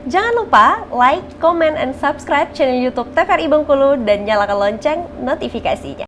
Jangan lupa like, comment, and subscribe channel YouTube TVRI Bengkulu dan nyalakan lonceng notifikasinya.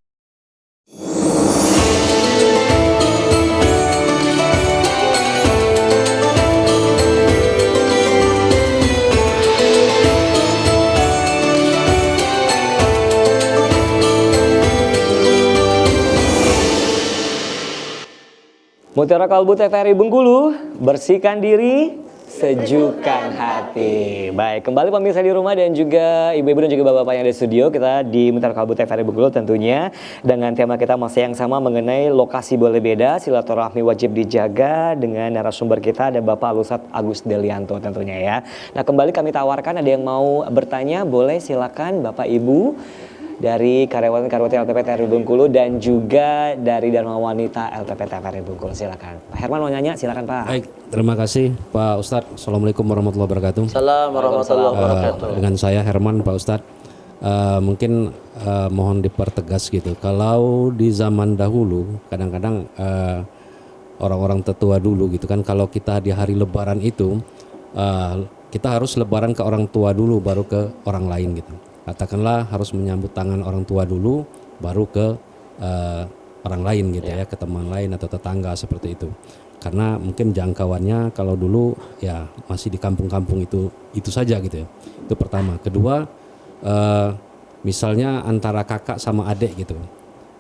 Mutiara Kalbu TVRI Bengkulu, bersihkan diri, sejukkan hati. Baik, kembali pemirsa di rumah dan juga ibu-ibu dan juga bapak-bapak yang ada di studio. Kita di Mutiara Kalbu TVRI Bengkulu tentunya dengan tema kita masih yang sama mengenai lokasi boleh beda, silaturahmi wajib dijaga. Dengan narasumber kita ada Bapak Alusat Agus Delianto tentunya ya. Nah, kembali kami tawarkan, ada yang mau bertanya, boleh silakan Bapak Ibu dari karyawan-karyawati LPP TVRI Bengkulu dan juga dari Dharma Wanita LPP TVRI Bengkulu. Silakan. Pak Herman mau nanya, silakan Pak. Baik, terima kasih Pak Ustadz. Assalamualaikum warahmatullahi wabarakatuh. Assalamualaikum warahmatullahi wabarakatuh. Dengan saya Herman Pak Ustadz. Mungkin mohon dipertegas gitu. Kalau di zaman dahulu, kadang-kadang orang-orang tetua dulu gitu kan, kalau kita di hari Lebaran itu kita harus Lebaran ke orang tua dulu, baru ke orang lain gitu. Katakanlah harus menyambut tangan orang tua dulu, baru ke orang lain gitu ya, ke teman lain atau tetangga seperti itu. Karena mungkin jangkauannya kalau dulu ya masih di kampung-kampung itu saja gitu ya. Itu pertama. Kedua, misalnya antara kakak sama adik gitu.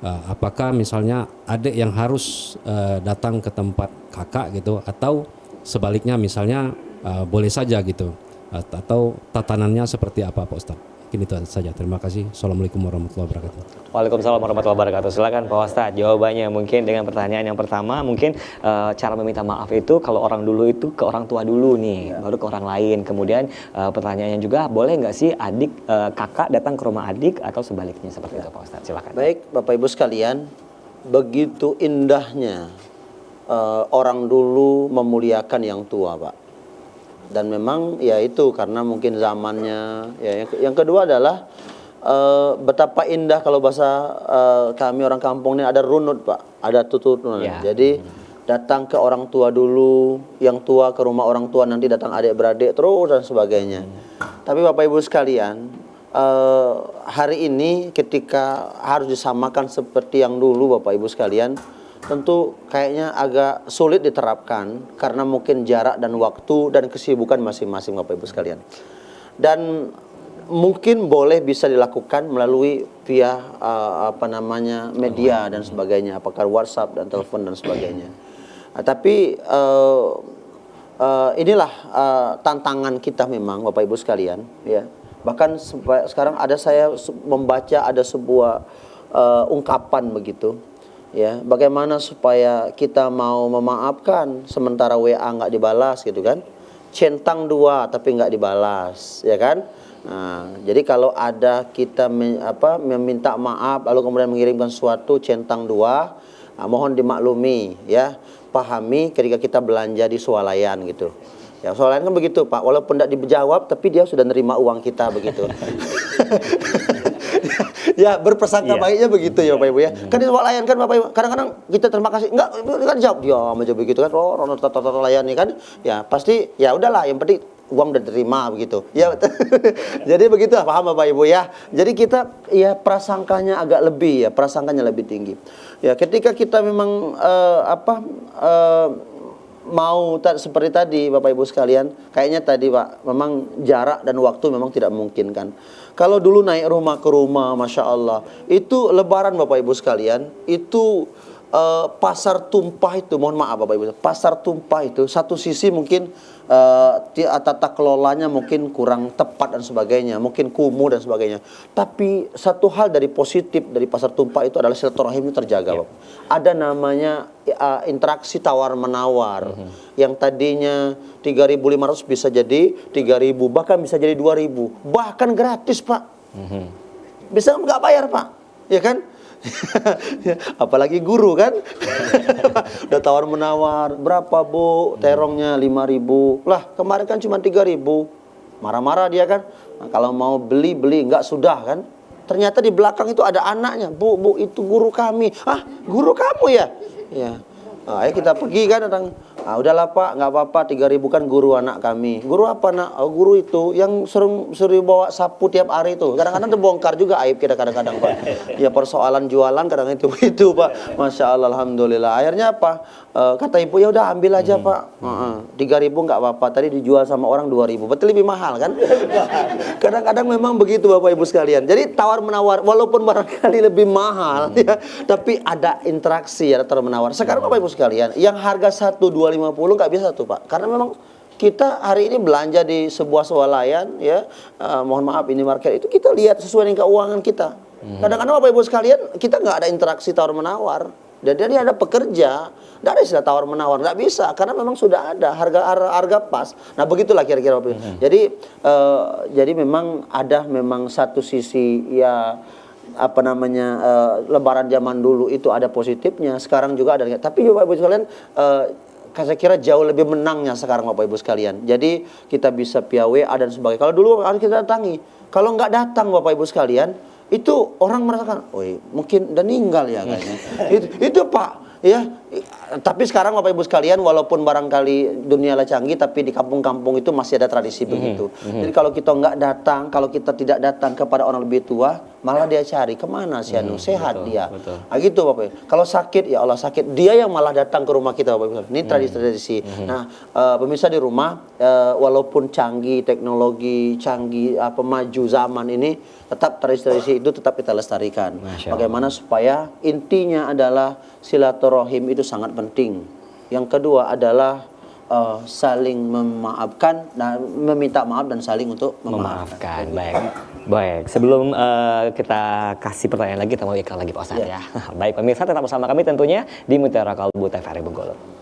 Apakah misalnya adik yang harus datang ke tempat kakak gitu, atau sebaliknya misalnya boleh saja gitu, atau tatanannya seperti apa Pak Ustadz? Mungkin itu saja. Terima kasih. Assalamualaikum warahmatullahi wabarakatuh. Waalaikumsalam warahmatullahi wabarakatuh. Silakan Pak Ustadz jawabannya. Mungkin dengan pertanyaan yang pertama, mungkin cara meminta maaf itu kalau orang dulu itu ke orang tua dulu nih, baru ke orang lain. Kemudian pertanyaannya juga, boleh nggak sih adik kakak datang ke rumah adik atau sebaliknya seperti itu Pak Ustadz? Silakan. Baik, Bapak Ibu sekalian, begitu indahnya orang dulu memuliakan yang tua, Pak. Dan memang ya itu karena mungkin zamannya ya. Yang kedua adalah betapa indah kalau bahasa kami orang kampung ini ada runut Pak, ada tutunan ya. Jadi datang ke orang tua dulu, yang tua ke rumah orang tua, nanti datang adik-beradik terus dan sebagainya. Tapi Bapak Ibu sekalian, hari ini ketika harus disamakan seperti yang dulu Bapak Ibu sekalian, tentu kayaknya agak sulit diterapkan karena mungkin jarak dan waktu dan kesibukan masing-masing Bapak Ibu sekalian. Dan mungkin boleh bisa dilakukan melalui via media dan sebagainya, apakah WhatsApp dan telepon dan sebagainya. Tapi inilah tantangan kita memang Bapak Ibu sekalian ya. Bahkan sekarang saya membaca ada sebuah ungkapan begitu. Ya, bagaimana supaya kita mau memaafkan sementara WA nggak dibalas gitu kan, centang dua tapi nggak dibalas, ya kan? Nah, jadi kalau ada kita meminta maaf lalu kemudian mengirimkan sesuatu centang dua, nah, mohon dimaklumi ya, pahami ketika kita belanja di swalayan gitu. Ya, swalayan kan begitu Pak, walaupun tidak dijawab tapi dia sudah nerima uang kita begitu. Ya, berpersangka baiknya begitu ya Bapak Ibu ya. Kan di swalayan kan Bapak Ibu, kadang-kadang kita terima kasih, enggak dijawab, diam aja begitu kan. Oh, layani kan. Ya, pasti ya udahlah, yang penting uang udah diterima begitu. Ya. Jadi begitu, paham Bapak Ibu ya. Jadi kita ya prasangkanya agak lebih ya, prasangkanya lebih tinggi. Ya, ketika kita memang mau seperti tadi Bapak Ibu sekalian, kayaknya tadi Pak, memang jarak dan waktu memang tidak memungkinkan. Kalau dulu naik rumah ke rumah, Masya Allah, itu Lebaran Bapak Ibu sekalian, itu pasar tumpah itu, mohon maaf Bapak Ibu, pasar tumpah itu satu sisi mungkin tata kelolanya mungkin kurang tepat dan sebagainya, mungkin kumuh dan sebagainya. Tapi satu hal dari positif dari pasar tumpah itu adalah silaturahim terjaga, Bapak. Ada namanya interaksi tawar menawar, yang tadinya 3.500 bisa jadi 3.000, bahkan bisa jadi 2.000, bahkan gratis Pak. Bisa nggak bayar Pak, ya kan? Apalagi guru kan. Udah tawar menawar, berapa Bu terongnya? 5.000 lah, kemarin kan cuma 3.000. Marah-marah dia kan. Nah, kalau mau beli enggak sudah kan. Ternyata di belakang itu ada anaknya. Bu itu guru kami. Ah, guru kamu ya? Ya. Ayo kita pergi kan, Udahlah Pak, nggak apa-apa, 3.000 kan guru anak kami. Guru apa nak? Oh, guru itu yang sering bawa sapu tiap hari itu. Kadang-kadang terbongkar juga aib kita kadang-kadang Pak. Ya persoalan jualan kadang itu Pak. Masya Allah, alhamdulillah. Akhirnya apa? Kata ibu ya udah ambil aja Pak. 3.000 nggak apa-apa. Tadi dijual sama orang 2.000. Betul lebih mahal kan? Kadang-kadang memang begitu Bapak Ibu sekalian. Jadi tawar menawar, walaupun barangkali lebih mahal, ya, tapi ada interaksi, ada tawar menawar. Sekarang Bapak Ibu sekalian, yang harga 1.250 nggak bisa tuh Pak, karena memang kita hari ini belanja di sebuah swalayan, ya, mohon maaf ini market itu kita lihat sesuai dengan keuangan kita. Kadang-kadang Bapak Ibu sekalian kita nggak ada interaksi tawar menawar. Dan dia ada pekerja, nggak ada istilah tawar menawar, nggak bisa karena memang sudah ada harga pas. Nah begitulah kira-kira Bapak Ibu. Jadi memang ada satu sisi ya apa namanya Lebaran zaman dulu itu ada positifnya, sekarang juga ada. Tapi Bapak Ibu sekalian, saya kira jauh lebih menangnya sekarang Bapak Ibu sekalian. Jadi kita bisa via WA dan sebagainya. Kalau dulu harus kita datangi. Kalau nggak datang Bapak Ibu sekalian, itu orang merasakan, oh mungkin udah meninggal ya kayaknya. itu Pak. Ya, tapi sekarang Bapak Ibu sekalian, walaupun barangkali dunia lah canggih, tapi di kampung-kampung itu masih ada tradisi begitu. Jadi kalau kita nggak datang, kalau kita tidak datang kepada orang lebih tua, malah dia cari kemana si Anu, sehat dia. Nah, gitu Bapak Ibu. Kalau sakit, ya Allah sakit, dia yang malah datang ke rumah kita Bapak Ibu. Ini tradisi-tradisi. Nah, pemirsa di rumah, walaupun canggih teknologi, canggih maju zaman ini, tetap tradisi-tradisi itu tetap kita lestarikan. Bagaimana supaya intinya adalah silaturahim itu sangat penting. Yang kedua adalah saling memaafkan, meminta maaf dan saling untuk memaafkan. Baik. Sebelum kita kasih pertanyaan lagi, kita mau iklan lagi Pak Ustadz ya. Baik pemirsa, tetap bersama kami tentunya di Mutiara Kalbu TVRI Bengkulu.